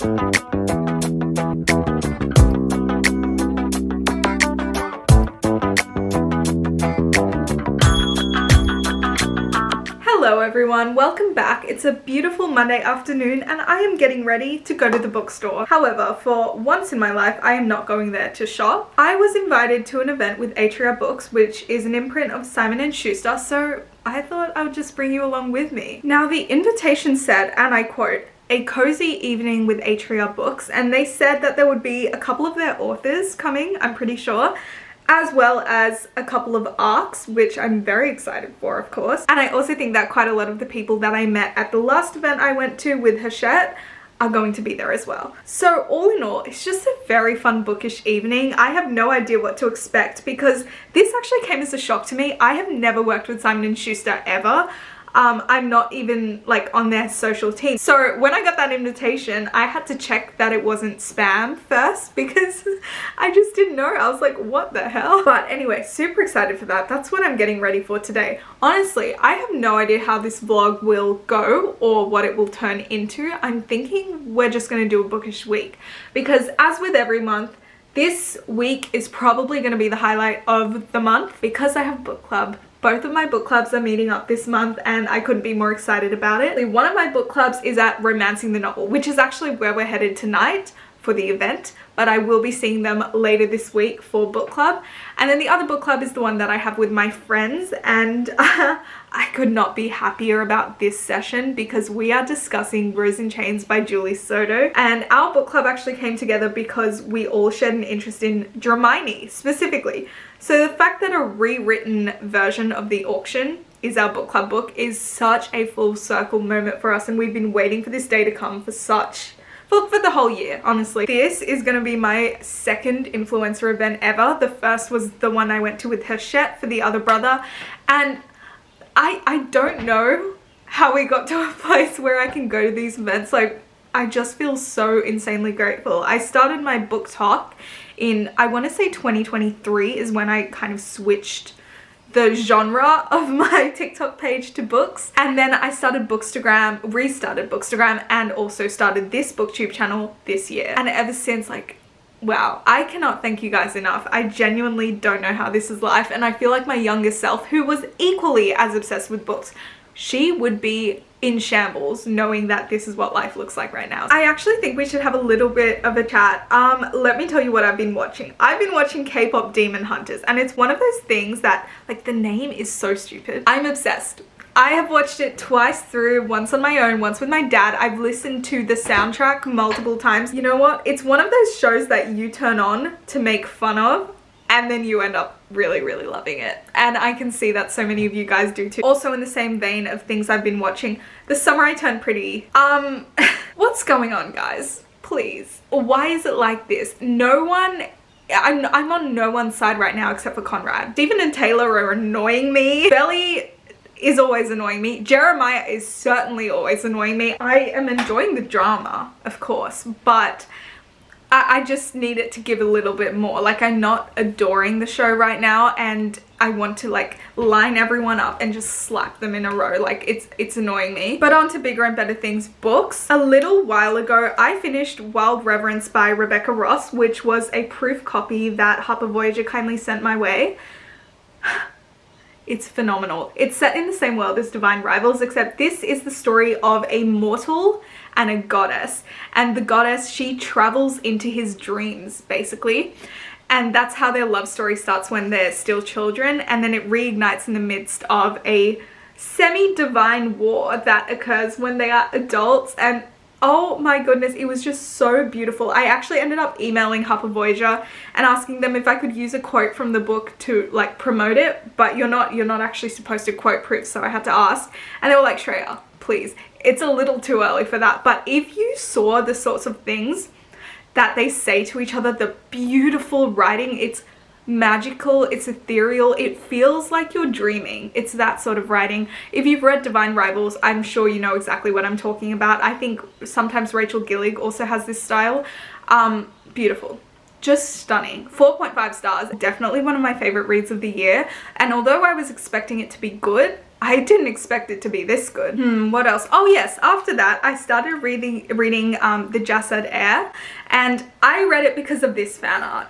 Hello everyone, welcome back. It's a beautiful Monday afternoon and I am getting ready to go to the bookstore. However, for once in my life, I am not going there to shop. I was invited to an event with Sreyavt Books, which is an imprint of Simon & Schuster, so I thought I would just bring you along with me. Now the invitation said, and I quote, "A cozy evening with Sreyavt Books," and they said that there would be a couple of their authors coming, I'm pretty sure, as well as a couple of arcs, which I'm very excited for, of course. And I also think that quite a lot of the people that I met at the last event I went to with Hachette are going to be there as well. So all in all, it's just a very fun bookish evening. I have no idea what to expect because this actually came as a shock to me. I have never worked with Simon & Schuster ever. I'm not even like on their social team. So when I got that invitation, I had to check that it wasn't spam first because I just didn't know. I was like, what the hell? But anyway, super excited for that. That's what I'm getting ready for today. Honestly, I have no idea how this vlog will go or what it will turn into. I'm thinking we're just gonna do a bookish week because as with every month, this week is probably gonna be the highlight of the month because I have book club. Both of my book clubs are meeting up this month and I couldn't be more excited about it. One of my book clubs is at Romancing the Novel, which is actually where we're headed tonight for the event, but I will be seeing them later this week for book club. And then the other book club is the one that I have with my friends, and I could not be happier about this session because we are discussing Rose in Chains by Julie Soto. And our book club actually came together because we all shared an interest in Dramini specifically. So the fact that a rewritten version of The Auction is our book club book is such a full circle moment for us, and we've been waiting for this day to come for the whole year, honestly. This is going to be my second influencer event ever. The first was the one I went to with Hachette for the other brother, and I don't know how we got to a place where I can go to these events. Like, I just feel so insanely grateful. I started my book talk in, I want to say 2023 is when I kind of switched the genre of my TikTok page to books. And then I started Bookstagram, restarted Bookstagram, and also started this booktube channel this year. And ever since, like, wow, I cannot thank you guys enough. I genuinely don't know how this is life. And I feel like my younger self, who was equally as obsessed with books, she would be in shambles knowing that this is what life looks like right now. I actually think we should have a little bit of a chat. Let me tell you what I've been watching. I've been watching K-pop Demon Hunters, and it's one of those things that, like, the name is so stupid. I'm obsessed. I have watched it twice through, once on my own, once with my dad. I've listened to the soundtrack multiple times. You know what? It's one of those shows that you turn on to make fun of, and then you end up really, really loving it. And I can see that so many of you guys do too. Also in the same vein of things I've been watching, The Summer I Turned Pretty. What's going on, guys? Please. Why is it like this? No one, I'm on no one's side right now except for Conrad. Stephen and Taylor are annoying me. Belly is always annoying me. Jeremiah is certainly always annoying me. I am enjoying the drama, of course, but I just need it to give a little bit more. Like, I'm not adoring the show right now, and I want to like line everyone up and just slap them in a row. Like, it's annoying me. But on to bigger and better things, books. A little while ago, I finished Wild Reverence by Rebecca Ross, which was a proof copy that Harper Voyager kindly sent my way. It's phenomenal. It's set in the same world as Divine Rivals, except this is the story of a mortal and a goddess. And the goddess, she travels into his dreams, basically. And that's how their love story starts when they're still children. And then it reignites in the midst of a semi-divine war that occurs when they are adults. And oh my goodness, it was just so beautiful. I actually ended up emailing Harper Voyager and asking them if I could use a quote from the book to like promote it, but you're not actually supposed to quote proof, so I had to ask. And they were like, Sreya, please. It's a little too early for that. But if you saw the sorts of things that they say to each other, the beautiful writing, it's magical, it's ethereal, it feels like you're dreaming. It's that sort of writing. If you've read Divine Rivals, I'm sure you know exactly what I'm talking about. I think sometimes Rachel Gillig also has this style. Beautiful. Just stunning. 4.5 stars. Definitely one of my favorite reads of the year. And although I was expecting it to be good, I didn't expect it to be this good. What else? Oh yes, after that I started reading the Jasad Air, and I read it because of this fan art.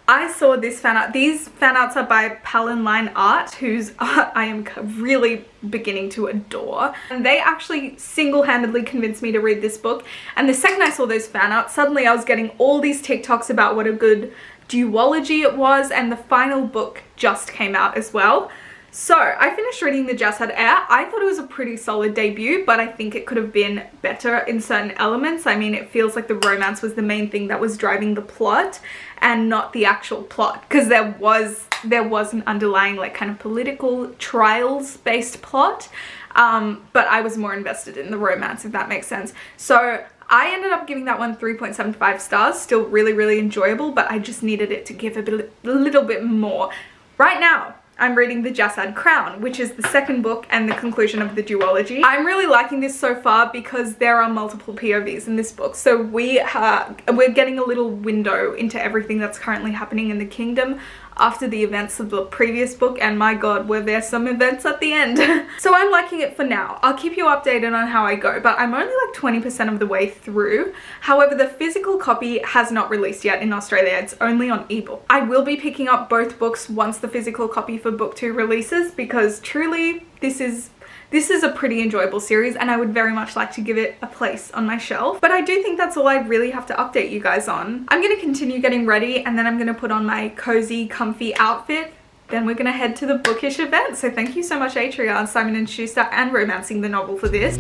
I saw this fan art. These fan arts are by Palin Line Art, whose art I am really beginning to adore. And they actually single-handedly convinced me to read this book. And the second I saw those fan arts, suddenly I was getting all these TikToks about what a good duology it was, and the final book just came out as well. So I finished reading the Jasad Air. I thought it was a pretty solid debut, but I think it could have been better in certain elements. I mean, it feels like the romance was the main thing that was driving the plot and not the actual plot, because there was an underlying like kind of political trials based plot, but I was more invested in the romance, if that makes sense. So I ended up giving that one 3.75 stars. Still really enjoyable, but I just needed it to give a little bit more. Right now I'm reading The Jasad Crown, which is the second book and the conclusion of the duology. I'm really liking this so far because there are multiple POVs in this book. So we're getting a little window into everything that's currently happening in the kingdom after the events of the previous book, and my god, were there some events at the end. So I'm liking it for now. I'll keep you updated on how I go, but I'm only like 20% of the way through. However, the physical copy has not released yet in Australia. It's only on ebook. I will be picking up both books once the physical copy for book 2 releases, because truly this is a pretty enjoyable series, and I would very much like to give it a place on my shelf. But I do think that's all I really have to update you guys on. I'm going to continue getting ready, and then I'm going to put on my cozy, comfy outfit. Then we're going to head to the bookish event. So thank you so much, Atria, Simon & Schuster, and Romancing the Novel for this.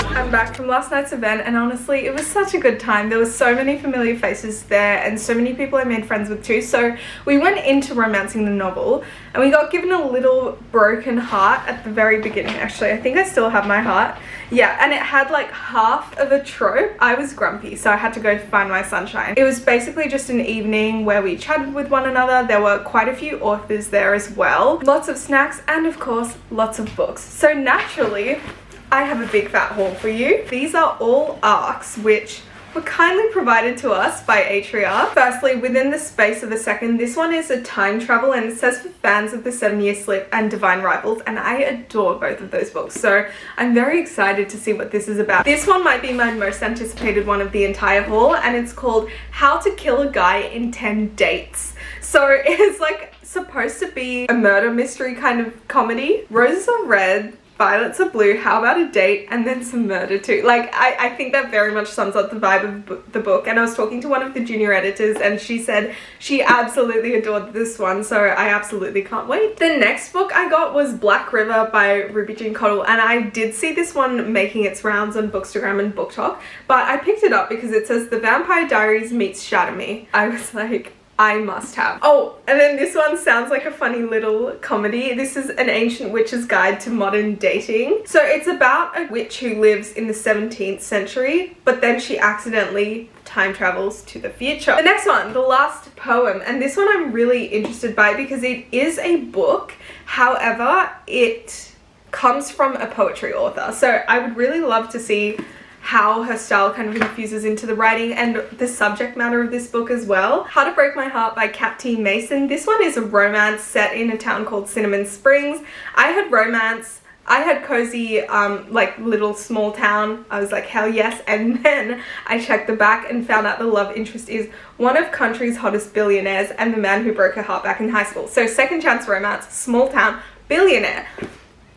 I'm back from last night's event, and honestly it was such a good time. There were so many familiar faces there and so many people I made friends with too. So we went into Romancing the Novel and we got given a little broken heart at the very beginning. Actually, I think I still have my heart. Yeah, and it had like half of a trope. I was grumpy, so I had to go find my sunshine. It was basically just an evening where we chatted with one another. There were quite a few authors there as well. Lots of snacks and of course lots of books. So naturally I have a big fat haul for you. These are all arcs which were kindly provided to us by Atria. Firstly, within the space of a second, this one is a time travel, and it says for fans of the 7-Year Slip and Divine Rivals, and I adore both of those books, so I'm very excited to see what this is about. This one might be my most anticipated one of the entire haul, and it's called How to Kill a Guy in 10 Dates. So it's like supposed to be a murder mystery kind of comedy. Roses are red, violets are blue, how about a date, and then some murder too. Like, I think that very much sums up the vibe of the book. And I was talking to one of the junior editors and she said she absolutely adored this one, so I absolutely can't wait. The next book I got was Black River by Ruby Jean Cottle, and I did see this one making its rounds on Bookstagram and BookTok, but I picked it up because it says The Vampire Diaries meets Shatter Me. I was like, I must have. Oh, and then this one sounds like a funny little comedy. This is An Ancient Witch's Guide to Modern Dating. So it's about a witch who lives in the 17th century, but then she accidentally time travels to the future. The next one, The Last Poem, and this one I'm really interested by because it is a book. However, it comes from a poetry author. So I would really love to see how her style kind of infuses into the writing and the subject matter of this book as well. How to Break My Heart by Kat T. Mason. This one is a romance set in a town called Cinnamon Springs. I had romance, I had cozy, like little small town. I was like, hell yes. And then I checked the back and found out the love interest is one of country's hottest billionaires and the man who broke her heart back in high school. So second chance romance, small town, billionaire.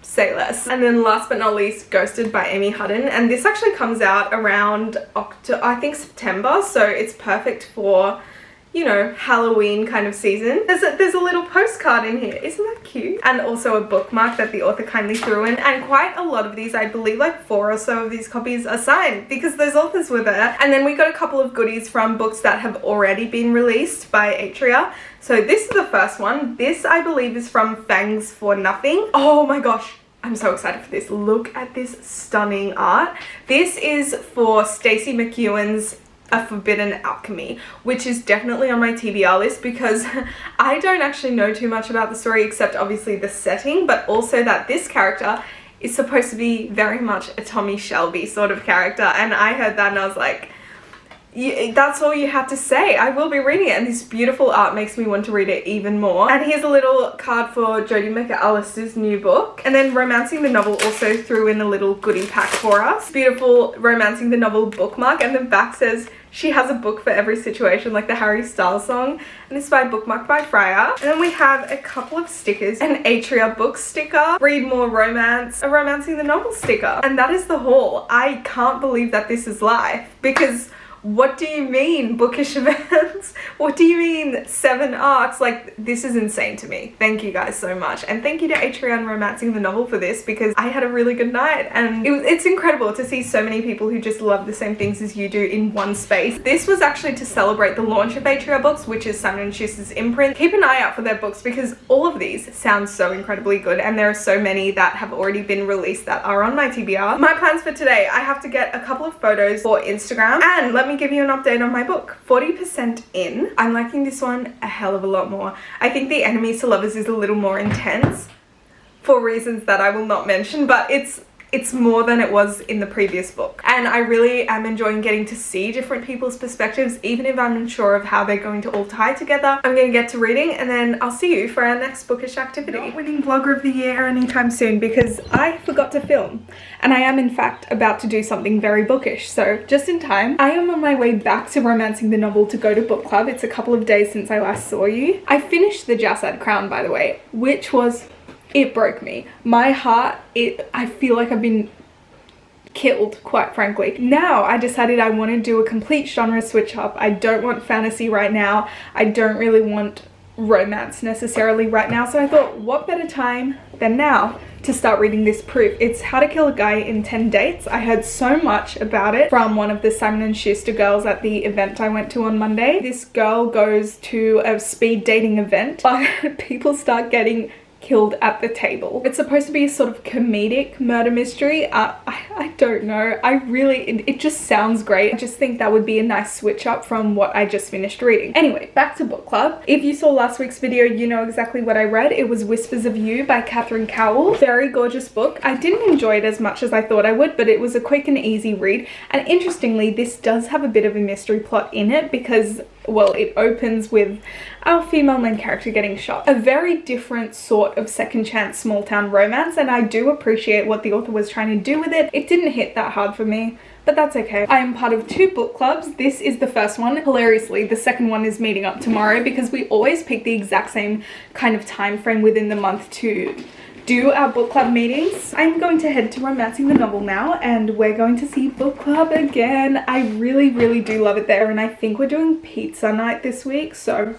Say less. And then last but not least, Ghosted by Amy Hutton, and this actually comes out around I think September, so it's perfect for, you know, Halloween kind of season. There's a little postcard in here. Isn't that cute? And also a bookmark that the author kindly threw in, and quite a lot of these, I believe like 4 or so of these copies are signed because those authors were there. And then we got a couple of goodies from books that have already been released by Atria. So this is the first one. This I believe is from Fangs for Nothing. Oh my gosh, I'm so excited for this. Look at this stunning art. This is for Stacey McEwen's A Forbidden Alchemy, which is definitely on my TBR list because I don't actually know too much about the story except obviously the setting, but also that this character is supposed to be very much a Tommy Shelby sort of character, and I heard that and I was like, that's all you have to say. I will be reading it, and this beautiful art makes me want to read it even more. And here's a little card for Jodie McAllister's new book. And then Romancing the Novel also threw in a little goodie pack for us. Beautiful Romancing the Novel bookmark, and the back says she has a book for every situation, like the Harry Styles song. And this is bookmarked by Freya. And then we have a couple of stickers, an Atria book sticker, Read More Romance, a Romancing the Novel sticker. And that is the haul. I can't believe that this is live, because what do you mean bookish events? What do you mean 7 arcs? Like, this is insane to me. Thank you guys so much, and thank you to Atria and Romancing the Novel for this, because I had a really good night, and it's incredible to see so many people who just love the same things as you do in one space. This was actually to celebrate the launch of Atria Books, which is Simon & Schuster's imprint. Keep an eye out for their books, because all of these sound so incredibly good, and there are so many that have already been released that are on my TBR. My plans for today: I have to get a couple of photos for Instagram, and let me give you an update on my book. 40% in. I'm liking this one a hell of a lot more. I think The Enemies to Lovers is a little more intense for reasons that I will not mention, but it's more than it was in the previous book. And I really am enjoying getting to see different people's perspectives, even if I'm unsure of how they're going to all tie together. I'm gonna get to reading, and then I'll see you for our next bookish activity. Not winning vlogger of the year anytime soon, because I forgot to film. And I am in fact about to do something very bookish, so just in time. I am on my way back to Romancing the Novel to go to book club. It's a couple of days since I last saw you. I finished the Jasad Crown, by the way, which was, it broke me. My heart, I feel like I've been killed, quite frankly. Now I decided I want to do a complete genre switch up. I don't want fantasy right now. I don't really want romance necessarily right now. So I thought, what better time than now to start reading this proof. It's How to Kill a Guy in 10 Dates. I heard so much about it from one of the Simon & Schuster girls at the event I went to on Monday. This girl goes to a speed dating event, but people start getting killed at the table. It's supposed to be a sort of comedic murder mystery. I don't know. It just sounds great. I just think that would be a nice switch up from what I just finished reading. Anyway, back to book club. If you saw last week's video, you know exactly what I read. It was Whispers of You by Catherine Cowell. Very gorgeous book. I didn't enjoy it as much as I thought I would, but it was a quick and easy read. And interestingly, this does have a bit of a mystery plot in it, because, well, it opens with our female main character getting shot. A very different sort of second chance small town romance, and I do appreciate what the author was trying to do with it. It didn't hit that hard for me, but that's okay. I am part of 2 book clubs. This is the first one. Hilariously, the second one is meeting up tomorrow, because we always pick the exact same kind of time frame within the month to do our book club meetings. I'm going to head to Romancing the Novel now, and we're going to see book club again. I really, really do love it there, and I think we're doing pizza night this week, so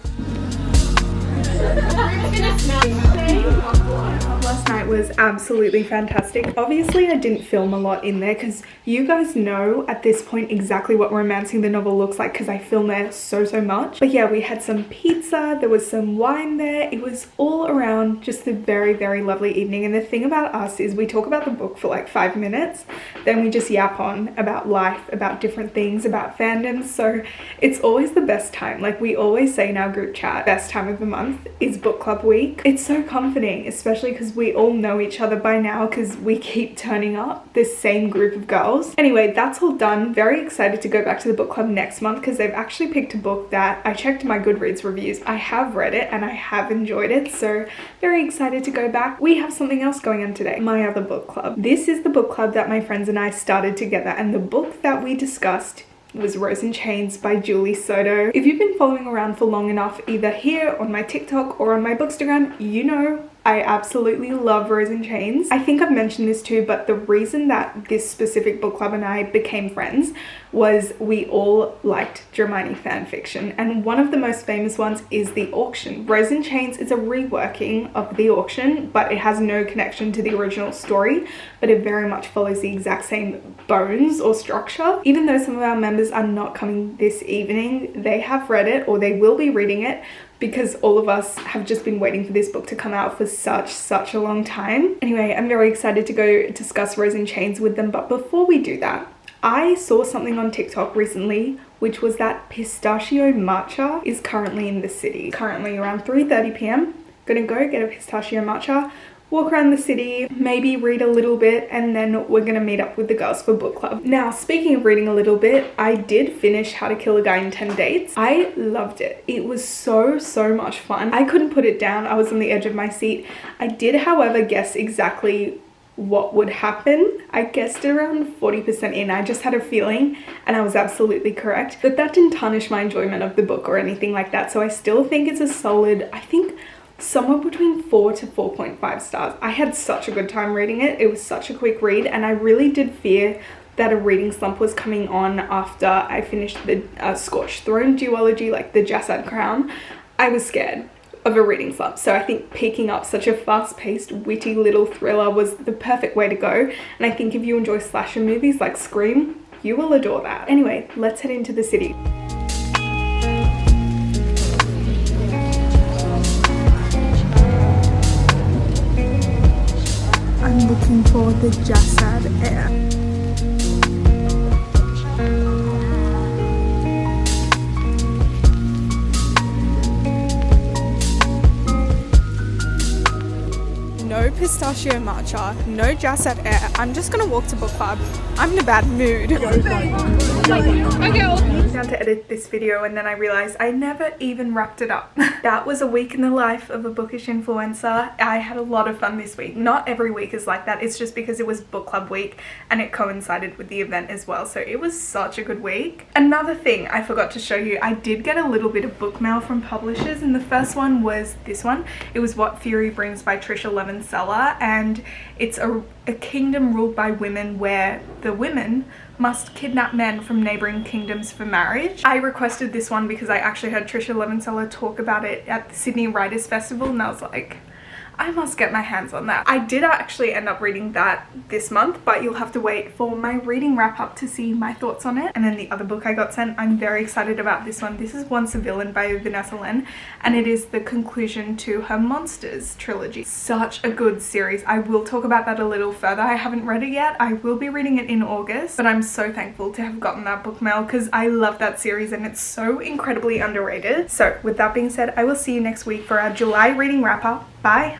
last night was absolutely fantastic. Obviously I didn't film a lot in there, because you guys know at this point exactly what Romancing the Novel looks like, because I film there so much. But yeah, we had some pizza, there was some wine there. It was all around just a very, very lovely evening. And the thing about us is we talk about the book for like 5 minutes, then we just yap on about life, about different things, about fandoms. So it's always the best time. Like we always say in our group chat, best time of the month is book club week. It's so comforting, especially because we all know each other by now, because we keep turning up, this same group of girls. Anyway, that's all done. Very excited to go back to the book club next month, because they've actually picked a book that I checked my Goodreads reviews. I have read it and I have enjoyed it, so very excited to go back. We have something else going on today, my other book club. This is the book club that my friends and I started together, and the book that we discussed was Rose in Chains by Julie Soto. If you've been following around for long enough, either here on my TikTok or on my Bookstagram, you know I absolutely love Rose in Chains. I think I've mentioned this too, but the reason that this specific book club and I became friends was we all liked Dramini fanfiction, and one of the most famous ones is The Auction. Rose in Chains is a reworking of The Auction, but it has no connection to the original story, but it very much follows the exact same bones or structure. Even though some of our members are not coming this evening, they have read it, or they will be reading it, because all of us have just been waiting for this book to come out for such a long time. Anyway, I'm very excited to go discuss Rose in Chains with them, but before we do that, I saw something on TikTok recently, which was that pistachio matcha is currently in the city. Currently around 3:30 p.m. Gonna go get a pistachio matcha walk around the city, maybe read a little bit, and then we're gonna meet up with the girls for book club. Now, speaking of reading a little bit, I did finish How to Kill a Guy in 10 Dates. I loved it. It was so much fun. I couldn't put it down. I was on the edge of my seat. I did, however, guess exactly what would happen. I guessed around 40% in. I just had a feeling and I was absolutely correct, but that didn't tarnish my enjoyment of the book or anything like that. So I still think it's a solid, I think somewhere between 4 to 4.5 stars. I had such a good time reading it. It was such a quick read, and I really did fear that a reading slump was coming on after I finished the Scorched Throne duology, like the Jassad Crown. I was scared of a reading slump, so I think picking up such a fast-paced, witty little thriller was the perfect way to go, and I think if you enjoy slasher movies like Scream, you will adore that. Anyway, let's head into the city. I'm looking for the Jassad Air. No pistachio matcha, no Jassad Air. I'm just gonna walk to book club. I'm in a bad mood. Down to edit this video, and then I realized I never even wrapped it up. That was a week in the life of a bookish influencer. I had a lot of fun this week. Not every week is like that. It's just because it was book club week and it coincided with the event as well. So it was such a good week. Another thing I forgot to show you, I did get a little bit of book mail from publishers, and the first one was this one. It was What Fury Brings by Trisha Levenseller, and it's a kingdom ruled by women where the women must kidnap men from neighboring kingdoms for marriage. I requested this one because I actually heard Trisha Levenseller talk about it at the Sydney Writers Festival, and I was like, I must get my hands on that. I did actually end up reading that this month, but you'll have to wait for my reading wrap up to see my thoughts on it. And then the other book I got sent, I'm very excited about this one. This is Once a Villain by Vanessa Len, and it is the conclusion to her Monsters trilogy. Such a good series. I will talk about that a little further. I haven't read it yet. I will be reading it in August, but I'm so thankful to have gotten that book mail because I love that series and it's so incredibly underrated. So with that being said, I will see you next week for our July reading wrap up. Bye.